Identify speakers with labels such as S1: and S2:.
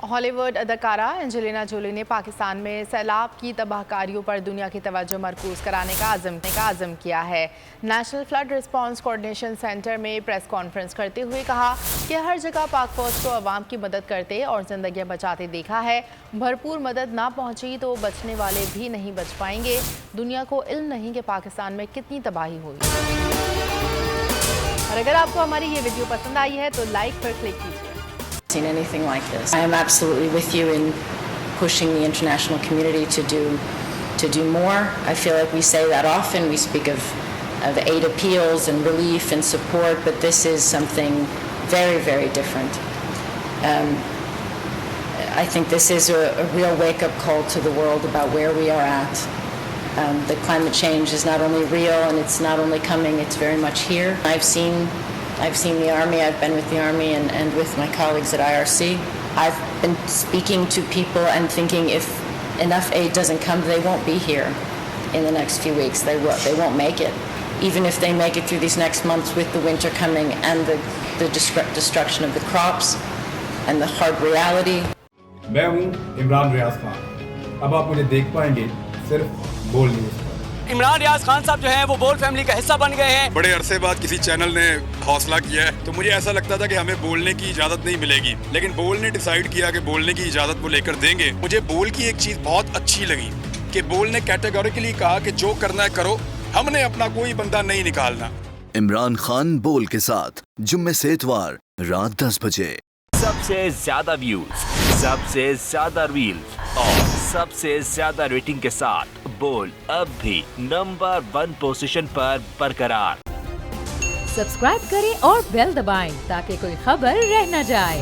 S1: Hollywood अदाकारा Angelina Jolie ने पाकिस्तान में सैलाब की तबाहकारियों पर दुनिया की तवज्जो मरकूज कराने का आज़म किया है। National flood response coordination centre में प्रेस कॉन्फ्रेंस करते हुए कहा कि हर जगह पाक फौज को अवाम की मदद करते और जिंदगियां बचाते देखा है। भरपूर मदद ना पहुंची तो बचने वाले भी नहीं बच पाएंगे। दुनिया को इल्म नहीं कि पाकिस्तान में कितनी तबाही हुई। और अगर आपको हमारी ये वीडियो पसंद आई है तो लाइक पर क्लिक कीजिए।
S2: Seen anything like this. I am absolutely with you in pushing the international community to do more. I feel like we say that often. We speak of aid appeals and relief and support, but this is something very, very different. I think this is a real wake-up call to the world about where we are at. The climate change is not only real and it's not only coming, it's very much here. I've seen the Army, I've been with the Army and with my colleagues at IRC. I've been speaking to people and thinking if enough aid doesn't come, they won't be here in the next few weeks. They won't make it. Even if they make it through these next months with the winter coming and the destruction of the crops and the hard reality.
S3: मैं हूँ इमरान रियाज खान। अब आप मुझे देख पाएंगे सिर्फ बोल news.
S4: Imran Riaz Khan साहब जो हैं वो बोल फैमिली का हिस्सा बन गए हैं।
S5: बड़े अरसे बाद किसी चैनल ने हौसला किया है, तो मुझे ऐसा लगता था कि हमें बोलने की इजाजत नहीं मिलेगी, लेकिन बोल ने डिसाइड किया कि बोलने की इजाजत वो लेकर देंगे। मुझे बोल की एक चीज बहुत अच्छी लगी कि बोल ने कैटेगोरिकली कहा कि जो करना है करो, हमने अपना कोई बंदा नहीं निकालना।
S6: इमरान खान बोल के साथ जुम्मे से इतवार रात 10 बजे।
S7: सबसे ज्यादा व्यूज, सबसे ज्यादा रील्स और सबसे ज्यादा रेटिंग के साथ बोल अब भी नंबर 1 पोजीशन पर बरकरार।
S8: सब्सक्राइब करें और बेल दबाएं ताकि कोई खबर रह न जाए।